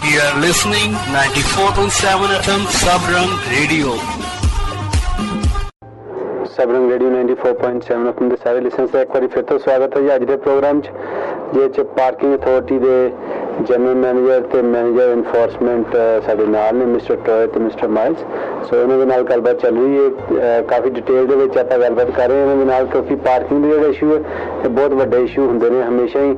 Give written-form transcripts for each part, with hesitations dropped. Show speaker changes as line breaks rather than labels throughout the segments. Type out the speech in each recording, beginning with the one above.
You are listening 94.7 FM Sabrang Radio.
Sabrang Radio 94.7 FM ਦੇ ਸਾਰੇ listeners ਦਾ ਇੱਕ ਵਾਰੀ ਫਿਰ ਤੋਂ ਸਵਾਗਤ ਹੈ ਜੀ ਅੱਜ ਦੇ ਪ੍ਰੋਗਰਾਮ 'ਚ ਜਿਹਦੇ 'ਚ ਪਾਰਕਿੰਗ ਅਥਾਰਟੀ ਦੇ ਜਨਰਲ ਮੈਨੇਜਰ ਤੇ ਮੈਨੇਜਰ ਇਨਫੋਰਸਮੈਂਟ ਸਾਡੇ ਨਾਲ ਨੇ ਮਿਸਟਰ ਟੋਏ ਤੇ ਮਿਸਟਰ ਮਾਈਲਸ। ਸੋ ਇਹਨਾਂ ਦੇ ਨਾਲ ਗੱਲਬਾਤ ਚੱਲ ਰਹੀ ਹੈ, ਕਾਫੀ ਡਿਟੇਲ ਦੇ ਵਿੱਚ ਆਪਾਂ ਗੱਲਬਾਤ ਕਰ ਰਹੇ ਹਾਂ ਇਹਨਾਂ ਦੇ ਨਾਲ, ਕਿਉਂਕਿ ਪਾਰਕਿੰਗ ਦੇ ਜਿਹੜੇ ਇਸ਼ੂ ਹੈ ਇਹ ਬਹੁਤ ਵੱਡੇ ਇਸ਼ੂ ਹੁੰਦੇ ਨੇ ਹਮੇਸ਼ਾ ਹੀ,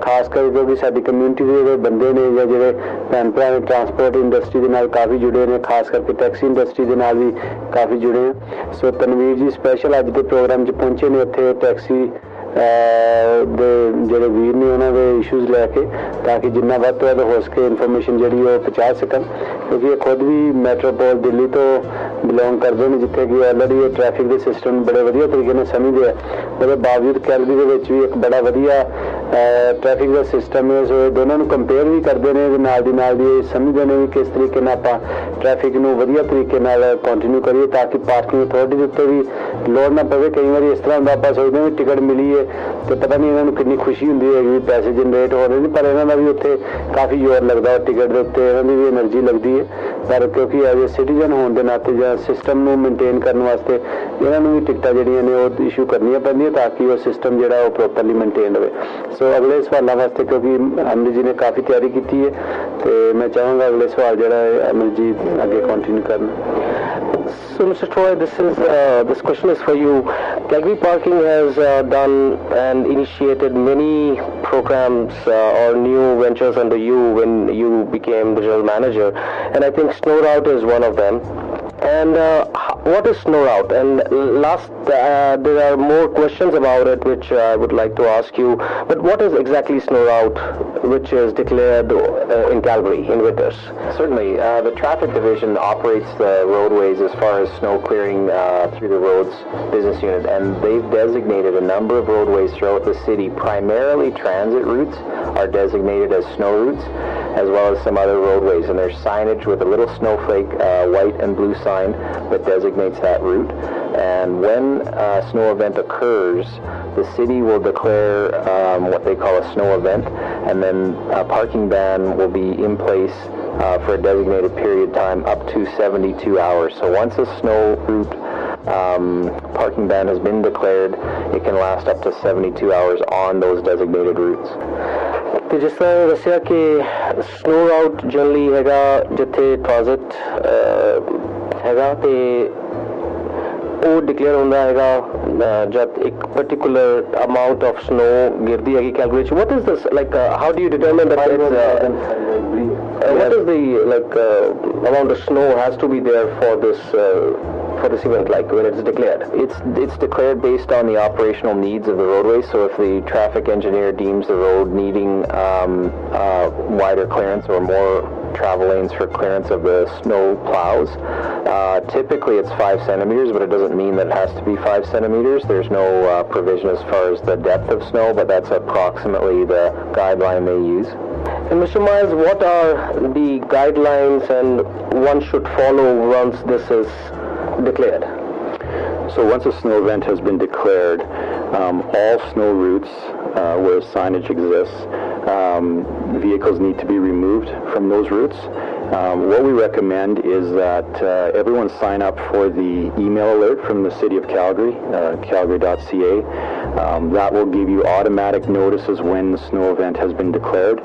ਖਾਸ ਕਰ ਕਿਉਂਕਿ ਸਾਡੀ ਕਮਿਊਨਿਟੀ ਦੇ ਜਿਹੜੇ ਬੰਦੇ ਨੇ ਜਾਂ ਜਿਹੜੇ ਭੈਣ ਭਰਾ ਨੇ ਟਰਾਂਸਪੋਰਟ ਇੰਡਸਟਰੀ ਦੇ ਨਾਲ ਕਾਫੀ ਜੁੜੇ ਨੇ, ਖਾਸ ਕਰਕੇ ਟੈਕਸੀ ਇੰਡਸਟਰੀ ਦੇ ਨਾਲ ਵੀ ਕਾਫੀ ਜੁੜੇ ਨੇ। ਸੋ ਤਨਵੀਰ ਜੀ ਸਪੈਸ਼ਲ ਅੱਜ ਦੇ ਪ੍ਰੋਗਰਾਮ 'ਚ ਪਹੁੰਚੇ ਨੇ ਇੱਥੇ ਟੈਕਸੀ ਦੇ ਜਿਹੜੇ ਵੀਰ ਨੇ ਉਹਨਾਂ ਦੇ ਇਸ਼ੂਜ਼ ਲੈ ਕੇ, ਤਾਂ ਕਿ ਜਿੰਨਾ ਵੱਧ ਤੋਂ ਵੱਧ ਹੋ ਸਕੇ ਇਨਫੋਰਮੇਸ਼ਨ ਜਿਹੜੀ ਉਹ ਪਹੁੰਚਾ ਸਕਣ, ਕਿਉਂਕਿ ਇਹ ਖੁਦ ਵੀ ਮੈਟਰੋਪੋਲ ਦਿੱਲੀ ਤੋਂ ਬਿਲੋਂਗ ਕਰਦੇ ਨੇ ਜਿੱਥੇ ਕਿ ਆਲਰੇਡੀ ਇਹ ਟ੍ਰੈਫਿਕ ਦੇ ਸਿਸਟਮ ਬੜੇ ਵਧੀਆ ਤਰੀਕੇ ਨਾਲ ਸਮਝਦੇ ਆ। ਉਹਦੇ ਬਾਵਜੂਦ ਕੈਲਗਰੀ ਦੇ ਵਿੱਚ ਵੀ ਇੱਕ ਬੜਾ ਵਧੀਆ ਟ੍ਰੈਫਿਕ ਦਾ ਸਿਸਟਮ ਹੈ। ਸੋ ਦੋਨਾਂ ਨੂੰ ਕੰਪੇਅਰ ਵੀ ਕਰਦੇ ਨੇ ਤੇ ਨਾਲ ਦੀ ਨਾਲ ਇਹ ਸਮਝਦੇ ਨੇ ਵੀ ਕਿਸ ਤਰੀਕੇ ਨਾਲ ਆਪਾਂ ਟ੍ਰੈਫਿਕ ਨੂੰ ਵਧੀਆ ਤਰੀਕੇ ਨਾਲ ਕੰਟੀਨਿਊ ਕਰੀਏ ਤਾਂ ਕਿ ਪਾਰਕਿੰਗ ਅਥਾਰਟੀ ਦੇ ਉੱਤੇ ਵੀ ਲੋੜ ਨਾ ਪਵੇ। ਕਈ ਵਾਰੀ ਇਸ ਤਰ੍ਹਾਂ ਹੁੰਦਾ ਆਪਾਂ ਸੋਚਦੇ ਹਾਂ ਵੀ ਟਿਕਟ ਮਿਲੀ ਹੈ ਤੇ ਪਤਾ ਨਹੀਂ ਇਹਨਾਂ ਨੂੰ ਕਿੰਨੀ ਖੁਸ਼ੀ ਹੁੰਦੀ ਹੈਗੀ ਵੀ ਪੈਸੇ ਜਨਰੇਟ ਹੋ ਰਹੇ ਨੇ, ਪਰ ਇਹਨਾਂ ਦਾ ਵੀ ਉੱਥੇ ਕਾਫੀ ਜ਼ੋਰ ਲੱਗਦਾ ਟਿਕਟ ਦੇ ਉੱਤੇ, ਇਹਨਾਂ ਦੀ ਵੀ ਐਨਰਜੀ ਲੱਗਦੀ ਹੈ। ਪਰ ਕਿਉਂਕਿ ਐਜ਼ ਏ ਸਿਟੀਜ਼ਨ ਹੋਣ ਦੇ ਨਾਤੇ ਜਾਂ ਸਿਸਟਮ ਨੂੰ ਮੇਨਟੇਨ ਕਰਨ ਵਾਸਤੇ ਇਹਨਾਂ ਨੂੰ ਵੀ ਟਿਕਟਾਂ ਜਿਹੜੀਆਂ ਨੇ ਉਹ ਇਸ਼ੂ ਕਰਨੀਆਂ ਪੈਂਦੀਆਂ ਤਾਂ ਕਿ ਉਹ ਸਿਸਟਮ ਜਿਹੜਾ ਉਹ ਪ੍ਰੋਪਰਲੀ ਮੇਨਟੇਨ ਹੋਵੇ। ਸੋ ਅਗਲੇ ਸਵਾਲਾਂ ਵਾਸਤੇ ਕਿਉਂਕਿ ਅਮਰ ਜੀ ਨੇ ਕਾਫੀ ਤਿਆਰੀ ਕੀਤੀ ਹੈ ਤੇ ਮੈਂ ਚਾਹਾਂਗਾ ਅਗਲੇ ਸਵਾਲ ਜਿਹੜਾ ਹੈ ਅਮਰ ਜੀ ਅੱਗੇ ਕੰਟੀਨਿਊ ਕਰਨ।
So, Mr. Troy, this question is for you. Calgary Parking has done and initiated many programs or new ventures under you when you became the general manager, and I think Snow Route is one of them. And what is Snow Route? And there are more questions about it which I would like to ask you. But what is exactly Snow Route, which is declared in Calgary in winters?
Certainly, the traffic division operates the roadways as far as snow clearing through the roads business unit, and they've designated a number of roadways throughout the city. Primarily, transit routes are designated as snow routes, as well as some other roadways, and there's signage with a little snowflake, white and blue sign that designates that route. And when a snow event occurs, the city will declare what they call a snow event, and then a parking ban will be in place for a designated period of time up to 72 hours. So once a snow route parking ban has been declared, it can last up to 72 hours on those designated routes.
ਤੇ ਜਿਸ ਤਰ੍ਹਾਂ ਦੱਸਿਆ ਕਿ snow route generally ਹੈਗਾ ਜਿੱਥੇ transit ਹੈਗਾ ਤੇ ਉਹ ਡਿਕਲੇਅਰ ਹੁੰਦਾ ਹੈਗਾ ਜਦ ਇੱਕ ਪਰਟੀਕੁਲਰ ਅਮਾਊਂਟ ਆਫ ਸਨੋ ਗਿਰਦੀ ਹੈਗੀ ਕੈਲਗਰੀ 'ਚ। What is this like how do you determine that what is the amount of snow has to be there for this event, like when it's declared?
It's declared based on the operational needs of the roadway. So if the traffic engineer deems the road needing wider clearance or more travel lanes for clearance of the snow plows, typically it's 5 centimeters, but it doesn't mean that it has to be 5 centimeters. There's no provision as far as the depth of snow, but that's approximately the guideline they use.
And Mr. Miles, what are the guidelines and one should follow once this is declared?
So once a snow event has been declared, all snow routes where signage exists, vehicles need to be removed from those routes. What we recommend is that everyone sign up for the email alert from the City of Calgary, calgary.ca. That will give you automatic notices when the snow event has been declared.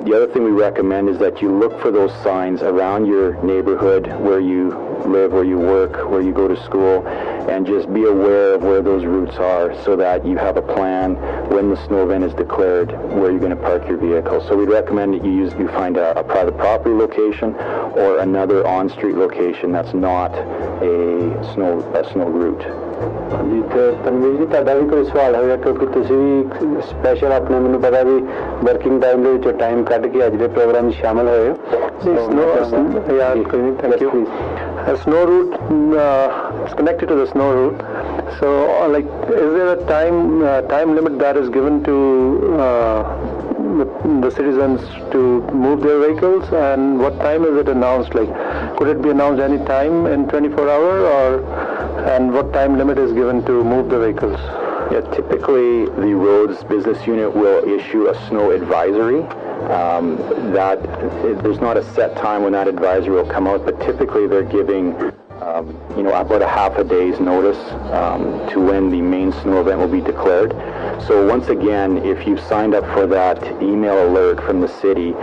The other thing we recommend is that you look for those signs around your neighborhood, where you live, where you work, where you go to school, and just be aware of where those routes are so that you have a plan when the snow event is declared where you're going to park your vehicle. So we'd recommend that you find a private property location or another on-street location that's not a snow route.
ਜੀ ਤੇ ਤਨਵੀਰ ਜੀ ਤੁਹਾਡਾ ਵੀ ਕੋਈ ਸਵਾਲ ਹੋਵੇਗਾ ਕਿਉਂਕਿ ਤੁਸੀਂ ਵੀ special ਆਪਣੇ ਮੈਨੂੰ ਪਤਾ ਵੀ ਵਰਕਿੰਗ ਟਾਈਮ ਦੇ ਵਿੱਚੋਂ ਟਾਈਮ ਕੱਢ ਕੇ ਅੱਜ ਦੇ ਪ੍ਰੋਗਰਾਮ ਵਿੱਚ ਸ਼ਾਮਲ ਹੋਏ ਹੋ।
Thank you. A snow route is connected to the snow route. So, like, is there a time limit that is given to the citizens to move their vehicles, and what time is it announced? Like, could it be announced any time in 24 hours, and what time limit is given to move the vehicles?
Yeah, typically the roads business unit will issue a snow advisory. There's not a set time when that advisory will come out, but typically they're giving about a half a day's notice to when the main snow event will be declared. So once again, if you've signed up for that email alert from the city,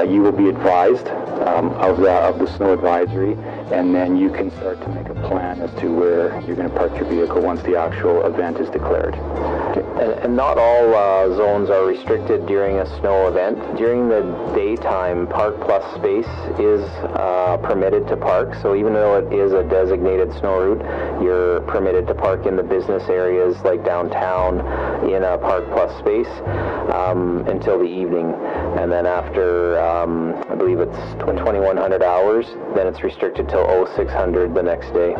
you will be advised of the snow advisory, and then you can start to make a plan as to where you're going to park your vehicle once the actual event is declared.
And not all zones are restricted during a snow event. During the daytime, Park Plus space is permitted to park. So even though it is a designated snow route, you're permitted to park in the business areas like downtown in a Park Plus space until the evening. And then after, I believe it's 2100 hours, then it's restricted till 0600 the next day.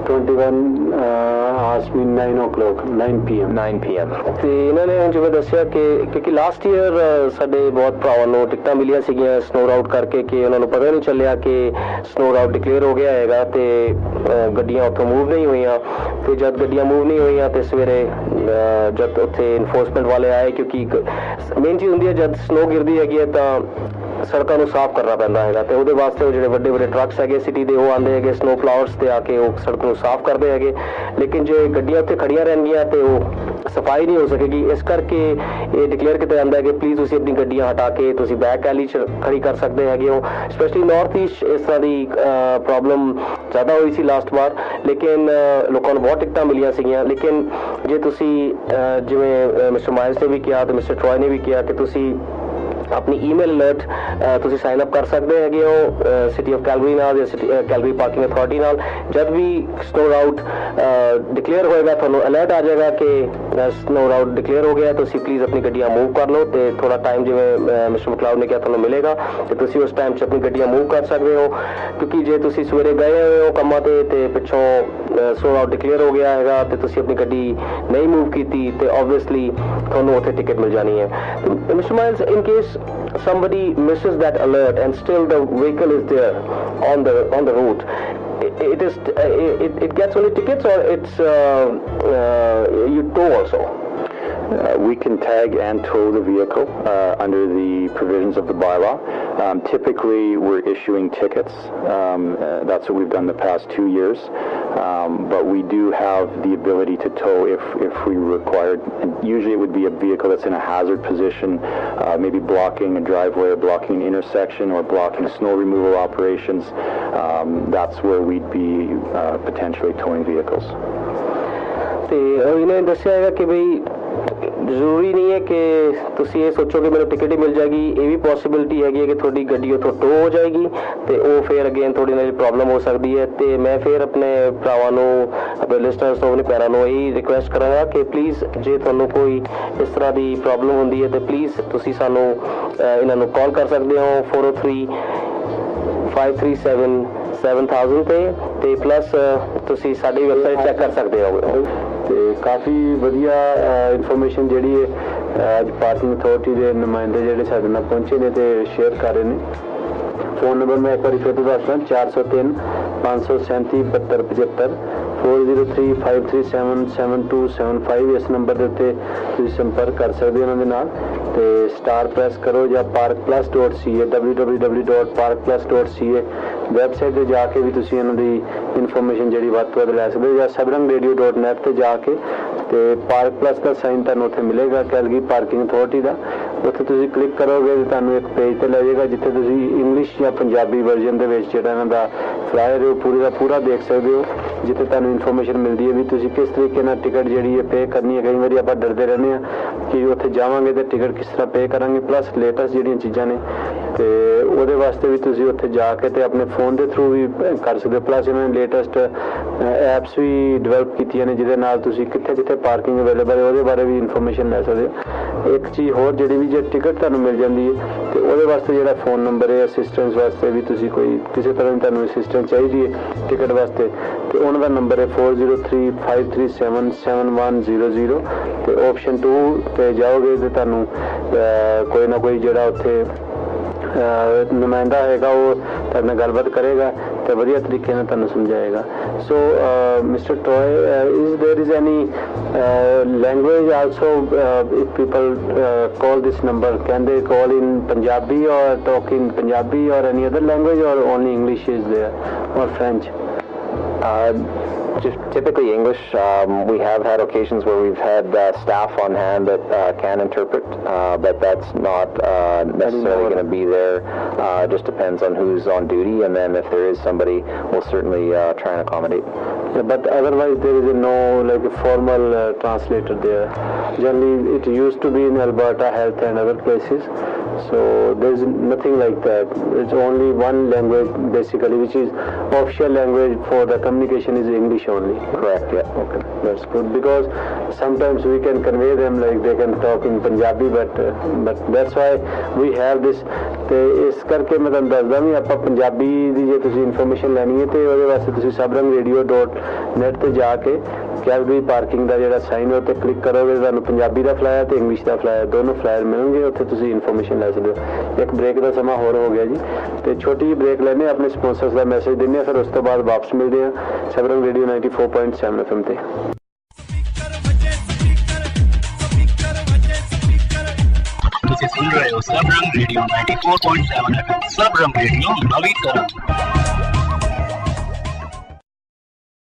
21 hours mean 9 o'clock, 9 p.m.
9 p.m. ਤੇ ਇਹਨਾਂ ਨੇ ਜਿਵੇਂ ਦੱਸਿਆ ਕਿ ਕਿਉਂਕਿ last year ਸਾਡੇ ਬਹੁਤ ਭਰਾਵਾਂ ਨੂੰ ਟਿਕਟਾਂ ਮਿਲੀਆਂ ਸੀਗੀਆਂ ਸਨੋ ਰਾਊਟ ਕਰਕੇ ਕਿ ਉਹਨਾਂ ਨੂੰ ਪਤਾ ਨਹੀਂ ਚੱਲਿਆ ਕਿ ਸਨੋ ਰਾਊਟ ਡਿਕਲੇਅਰ ਹੋ ਗਿਆ ਹੈਗਾ ਤੇ ਗੱਡੀਆਂ ਉੱਥੋਂ ਮੂਵ ਨਹੀਂ ਹੋਈਆਂ ਤੇ ਜਦ ਗੱਡੀਆਂ ਮੂਵ ਨਹੀਂ ਹੋਈਆਂ ਤੇ ਸਵੇਰੇ ਜਦ ਉੱਥੇ ਇਨਫੋਰਸਮੈਂਟ ਵਾਲੇ ਆਏ ਕਿਉਂਕਿ ਮੇਨ ਚੀਜ਼ ਹੁੰਦੀ ਹੈ ਜਦ ਸਨੋ ਗਿਰਦੀ ਹੈਗੀ ਹੈ ਤਾਂ ਸੜਕਾਂ ਨੂੰ ਸਾਫ਼ ਕਰਨਾ ਪੈਂਦਾ ਹੈਗਾ ਤੇ ਉਹਦੇ ਵਾਸਤੇ ਉਹ ਜਿਹੜੇ ਵੱਡੇ ਵੱਡੇ ਟਰੱਕਸ ਹੈਗੇ ਸਿਟੀ ਦੇ ਉਹ ਆਉਂਦੇ ਹੈਗੇ ਸਨੋ ਪਲਾਵਰਸ ਤੇ ਆ ਕੇ ਉਹ ਸੜਕ ਨੂੰ ਸਾਫ਼ ਕਰਦੇ ਹੈਗੇ ਲੇਕਿਨ ਜੇ ਗੱਡੀਆਂ ਉੱਥੇ ਖੜੀਆਂ ਰਹਿਣਗੀਆਂ ਤੇ ਉਹ ਸਫਾਈ ਨਹੀਂ ਹੋ ਸਕੇਗੀ ਇਸ ਕਰਕੇ ਇਹ ਡਿਕਲੇਅਰ ਕੀਤਾ ਜਾਂਦਾ ਹੈ ਕਿ ਪਲੀਜ਼ ਤੁਸੀਂ ਆਪਣੀ ਗੱਡੀਆਂ ਹਟਾ ਕੇ ਤੁਸੀਂ ਬੈਕ ਐਲੀ 'ਚ ਖੜੀ ਕਰ ਸਕਦੇ ਹੈਗੇ ਹੋ ਸਪੈਸ਼ਲੀ ਨਾਰਥ ਈਸਟ ਇਸ ਤਰ੍ਹਾਂ ਦੀ ਪ੍ਰੋਬਲਮ ਜ਼ਿਆਦਾ ਹੋਈ ਸੀ ਲਾਸਟ ਵਾਰ ਲੇਕਿਨ ਲੋਕਾਂ ਨੂੰ ਬਹੁਤ ਟਿਕਟਾਂ ਮਿਲੀਆਂ ਸੀਗੀਆਂ ਲੇਕਿਨ ਜੇ ਤੁਸੀਂ ਜਿਵੇਂ ਮਿਸਟਰ ਮਾਈਲਸ ਨੇ ਵੀ ਕਿਹਾ ਤੇ ਮਿਸਟਰ ਟਰੋਏ ਨੇ ਵੀ ਕਿਹਾ ਕਿ ਤੁਸੀਂ ਆਪਣੀ ਈਮੇਲ ਅਲਰਟ ਤੁਸੀਂ ਸਾਈਨ ਅਪ ਕਰ ਸਕਦੇ ਹੈਗੇ ਹੋ ਸਿਟੀ ਆਫ ਕੈਲਗਰੀ ਨਾਲ ਜਾਂ ਕੈਲਗਰੀ ਪਾਰਕਿੰਗ ਅਥਾਰਟੀ ਨਾਲ ਜਦ ਵੀ ਸਨੋ ਰਾਊਟ ਡਿਕਲੇਅਰ ਹੋਏਗਾ ਤੁਹਾਨੂੰ ਅਲਰਟ ਆ ਜਾਏਗਾ ਕਿ ਸਨੋ ਰਾਊਟ ਡਿਕਲੇਅਰ ਹੋ ਗਿਆ ਤੁਸੀਂ ਪਲੀਜ਼ ਆਪਣੀ ਗੱਡੀਆਂ ਮੂਵ ਕਰ ਲਓ ਤੇ ਥੋੜਾ ਟਾਈਮ ਜਿਵੇਂ ਮਿਸਟਰ ਮਕਲਾਉਡ ਨੇ ਕਿਹਾ ਤੁਹਾਨੂੰ ਮਿਲੇਗਾ ਤੇ ਤੁਸੀਂ ਉਸ ਟਾਈਮ 'ਚ ਆਪਣੀ ਗੱਡੀਆਂ ਮੂਵ ਕਰ ਸਕਦੇ ਹੋ ਕਿਉਂਕਿ ਜੇ ਤੁਸੀਂ ਸਵੇਰੇ ਗਏ ਹੋਏ ਹੋ ਕੰਮਾਂ ਤੇ ਪਿੱਛੋਂ ਸਨੋ ਰਾਊਟ ਡਿਕਲੇਅਰ ਹੋ ਗਿਆ ਹੈਗਾ ਤੇ ਤੁਸੀਂ ਆਪਣੀ ਗੱਡੀ ਨਹੀਂ ਮੂਵ ਕੀਤੀ ਤੇ ਆਬਵੀਅਸਲੀ ਤੁਹਾਨੂੰ ਉੱਥੇ ਟਿਕਟ ਮਿਲ ਜਾਣੀ ਹੈ mister miles in case somebody misses that alert and still the vehicle is there on the route it gets only tickets or it's you tow also
we can tag and tow the vehicle under the provisions of the bylaw. Typically, we're issuing tickets. That's what we've done the past 2 years. But we do have the ability to tow if we required. And usually, it would be a vehicle that's in a hazard position, maybe blocking a driveway, or blocking an intersection, or blocking snow removal operations. That's where we'd be potentially towing vehicles.
ਤੇ ਇਹਨੇ ਦੱਸਿਆ ਹੈਗਾ ਕਿ ਬਈ ਜ਼ਰੂਰੀ ਨਹੀਂ ਹੈ ਕਿ ਤੁਸੀਂ ਇਹ ਸੋਚੋ ਕਿ ਮੈਨੂੰ ਟਿਕਟ ਹੀ ਮਿਲ ਜਾਏਗੀ ਇਹ ਵੀ ਪੋਸੀਬਿਲਿਟੀ ਹੈਗੀ ਹੈ ਕਿ ਤੁਹਾਡੀ ਗੱਡੀ ਉੱਥੋਂ ਟੋ ਹੋ ਜਾਏਗੀ ਤੇ ਉਹ ਫਿਰ ਅਗੇਨ ਤੁਹਾਡੇ ਨਾਲ ਪ੍ਰੋਬਲਮ ਹੋ ਸਕਦੀ ਹੈ ਤੇ ਮੈਂ ਫਿਰ ਆਪਣੇ ਭਰਾਵਾਂ ਨੂੰ ਆਪਣੇ ਲਿਸਨਰਸ ਤੋਂ ਆਪਣੇ ਪੈਰਾਂ ਨੂੰ ਇਹੀ ਰਿਕੁਐਸਟ ਕਰਾਂਗਾ ਕਿ ਪਲੀਜ਼ ਜੇ ਤੁਹਾਨੂੰ ਕੋਈ ਇਸ ਤਰ੍ਹਾਂ ਦੀ ਪ੍ਰੋਬਲਮ ਹੁੰਦੀ ਹੈ ਤੇ ਪਲੀਜ਼ ਤੁਸੀਂ ਸਾਨੂੰ ਇਹਨਾਂ ਨੂੰ ਕਾਲ ਕਰ ਸਕਦੇ ਹੋ 403-537-7000 ਤੇ ਪਲੱਸ ਤੁਸੀਂ ਸਾਡੀ ਵੈਬਸਾਈਟ ਚੈੱਕ ਕਰ ਸਕਦੇ ਹੋ
ਤੇ ਕਾਫੀ ਵਧੀਆ ਇਨਫੋਰਮੇਸ਼ਨ ਜਿਹੜੀ ਹੈ ਅੱਜ ਪਾਰਕਿੰਗ ਅਥਾਰਟੀ ਦੇ ਨੁਮਾਇੰਦੇ ਜਿਹੜੇ ਸਾਡੇ ਨਾਲ ਪਹੁੰਚੇ ਨੇ ਤੇ ਸ਼ੇਅਰ ਕਰ ਰਹੇ ਨੇ ਫੋਨ ਨੰਬਰ ਮੈਂ ਇੱਕ ਵਾਰੀ ਫਿਰ ਤੋਂ ਦੱਸਦਾ 403 537 7275 4035377275 ਇਸ ਨੰਬਰ ਦੇ ਉੱਤੇ ਤੁਸੀਂ ਸੰਪਰਕ ਕਰ ਸਕਦੇ ਹੋ ਉਹਨਾਂ ਦੇ ਨਾਲ ਤੇ ਸਟਾਰ ਪ੍ਰੈਸ ਕਰੋ ਜਾਂ parkplus.ca www.parkplus.ca ਵੈਬਸਾਈਟ ਤੇ ਜਾ ਕੇ ਵੀ ਤੁਸੀਂ ਇਹਨਾਂ ਦੀ ਇਨਫੋਰਮੇਸ਼ਨ ਜਿਹੜੀ ਵੱਧ ਤੋਂ ਵੱਧ ਲੈ ਸਕਦੇ ਹੋ ਜਾਂ sabrangradio.net ਤੇ ਜਾ ਕੇ ਤੇ ਪਾਰਕ ਪਲੱਸ ਦਾ ਸਾਈਨ ਤੁਹਾਨੂੰ ਉੱਥੇ ਮਿਲੇਗਾ ਕੈਲਗਰੀ ਪਾਰਕਿੰਗ ਅਥਾਰਟੀ ਦਾ ਉੱਥੇ ਤੁਸੀਂ ਕਲਿੱਕ ਕਰੋਗੇ ਤੇ ਤੁਹਾਨੂੰ ਇੱਕ ਪੇਜ ਤੇ ਲੈ ਜਾਏਗਾ ਜਿੱਥੇ ਤੁਸੀਂ ਇੰਗਲਿਸ਼ ਜਾਂ ਪੰਜਾਬੀ ਵਰਜ਼ਨ ਦੇ ਵਿੱਚ ਜਿਹੜਾ ਇਹਨਾਂ ਦਾ ਫਲਾਇਰ ਹੈ ਉਹ ਪੂਰੀ ਦਾ ਪੂਰਾ ਦੇਖ ਸਕਦੇ ਹੋ ਜਿੱਥੇ ਤੁਹਾਨੂੰ ਇਨਫੋਰਮੇਸ਼ਨ ਮਿਲਦੀ ਹੈ ਵੀ ਤੁਸੀਂ ਕਿਸ ਤਰੀਕੇ ਨਾਲ ਟਿਕਟ ਜਿਹੜੀ ਹੈ ਪੇ ਕਰਨੀ ਹੈ ਕਈ ਵਾਰੀ ਆਪਾਂ ਡਰਦੇ ਰਹਿੰਦੇ ਹਾਂ ਕਿ ਉੱਥੇ ਜਾਵਾਂਗੇ ਤੇ ਟਿਕਟ ਕਿਸ ਤਰ੍ਹਾਂ ਪੇ ਕਰਾਂਗੇ ਪਲੱਸ ਲੇਟੈਸਟ ਜਿਹੜੀਆਂ ਚੀਜ਼ਾਂ ਨੇ ਤੇ ਉਹਦੇ ਵਾਸਤੇ ਵੀ ਤੁਸੀਂ ਉੱਥੇ ਜਾ ਕੇ ਤੇ ਆਪਣੇ ਫੋਨ ਦੇ ਥਰੂ ਵੀ ਕਰ ਸਕਦੇ ਹੋ ਪਲੱਸ ਇਹਨਾਂ ਨੇ ਲੇਟੈਸਟ ਐਪਸ ਵੀ ਡਿਵੈਲਪ ਕੀਤੀਆਂ ਨੇ ਜਿਹਦੇ ਨਾਲ ਤੁਸੀਂ ਕਿੱਥੇ ਪਾਰਕਿੰਗ ਅਵੇਲੇਬਲ ਹੈ ਉਹਦੇ ਬਾਰੇ ਵੀ ਇਨਫੋਰਮੇਸ਼ਨ ਲੈ ਸਕਦੇ ਹੋ ਇੱਕ ਚੀਜ਼ ਹੋਰ ਜਿਹੜੀ ਵੀ ਜੇ ਟਿਕਟ ਤੁਹਾਨੂੰ ਮਿਲ ਜਾਂਦੀ ਹੈ ਤੇ ਉਹਦੇ ਵਾਸਤੇ ਜਿਹੜਾ ਫੋਨ ਨੰਬਰ ਹੈ ਅਸਿਸਟੈਂਸ ਵਾਸਤੇ ਵੀ ਤੁਸੀਂ ਕੋਈ ਕਿਸੇ ਤਰ੍ਹਾਂ ਦੀ ਤੁਹਾਨੂੰ ਅਸਿਸਟੈਂਸ ਚਾਹੀਦੀ ਹੈ ਟਿਕਟ ਵਾਸਤੇ ਤੇ ਉਹਨਾਂ ਦਾ ਨੰਬਰ ਹੈ 4035377100 ਤੇ ਆਪਸ਼ਨ 2 ਤੇ ਜਾਓਗੇ ਤੇ ਤੁਹਾਨੂੰ ਕੋਈ ਨਾ ਕੋਈ ਜਿਹੜਾ ਉੱਥੇ ਨੁਮਾਇੰਦਾ ਹੋਏਗਾ ਉਹ ਤੁਹਾਡੇ ਨਾਲ ਗੱਲਬਾਤ ਕਰੇਗਾ ਤੇ ਵਧੀਆ ਤਰੀਕੇ ਨਾਲ ਤੁਹਾਨੂੰ ਸਮਝਾਏਗਾ। ਸੋ ਮਿਸਟਰ ਟੋਏ, is there is any language also if people call this number, can they call in Punjabi or talk in Punjabi or any other language, or only English is there or French?
Just typically English. We have had occasions where we've had staff on hand that can interpret, but that's not necessarily going to be there. Just depends on who's on duty, and then if there is somebody, we'll certainly try and accommodate.
Yeah, but otherwise there is no like a formal translator there. Generally it used to be in Alberta Health and other places, so there's nothing like that. It's only one language basically, which is official language for the communication is English only.
Correct, yeah.
Okay, that's good, because sometimes we can convey them like they can talk in Punjabi, but that's why we have this. ਤੇ ਇਸ ਕਰਕੇ ਮੈਂ ਤੁਹਾਨੂੰ ਦੱਸਦਾ ਵੀ ਆਪਾਂ ਪੰਜਾਬੀ ਦੀ ਜੇ ਤੁਸੀਂ information ਲੈਣੀ ਹੈ ਤੇ ਉਹਦੇ ਵਾਸਤੇ ਤੁਸੀਂ sabrangradio.net ਤੇ ਜਾ ਕੇ ਕੈਲਗਰੀ ਪਾਰਕਿੰਗ ਦਾ ਜਿਹੜਾ ਸਾਈਨ ਉਹ ਤੇ ਕਲਿੱਕ ਕਰੋਗੇ, ਤੁਹਾਨੂੰ ਪੰਜਾਬੀ ਦਾ ਫਲਾਇਰ ਤੇ ਇੰਗਲਿਸ਼ ਦਾ ਫਲਾਇਰ ਦੋਨੋਂ ਫਲਾਇਰ ਮਿਲਣਗੇ, ਉੱਥੇ ਤੁਸੀਂ ਇਨਫੋਰਮੇਸ਼ਨ ਲੈ ਸਕਦੇ ਹੋ। ਇੱਕ ਬ੍ਰੇਕ ਦਾ ਸਮਾਂ ਹੋਰ ਹੋ ਗਿਆ ਜੀ, ਤੇ ਛੋਟੀ ਜਿਹੀ ਬ੍ਰੇਕ ਲੈਂਦੇ ਆਪਣੇ ਸਪਾਂਸਰਸ ਦਾ ਮੈਸੇਜ ਦਿੰਦੇ ਹਾਂ, ਫਿਰ ਉਸ ਤੋਂ ਬਾਅਦ ਵਾਪਸ ਮਿਲਦੇ ਹਾਂ ਸਬਰੰਗ ਰੇਡੀਓ 94.7 FM ਤੇ।
ਤੁਸੀਂ ਸੁਣ ਰਹੇ ਹੋ ਸਬਰੰਗ ਰੇਡੀਓ 94.7 FM, ਸਬਰੰਗ ਰੇਡੀਓ ਨਵੀਂ ਤਰ੍ਹਾਂ।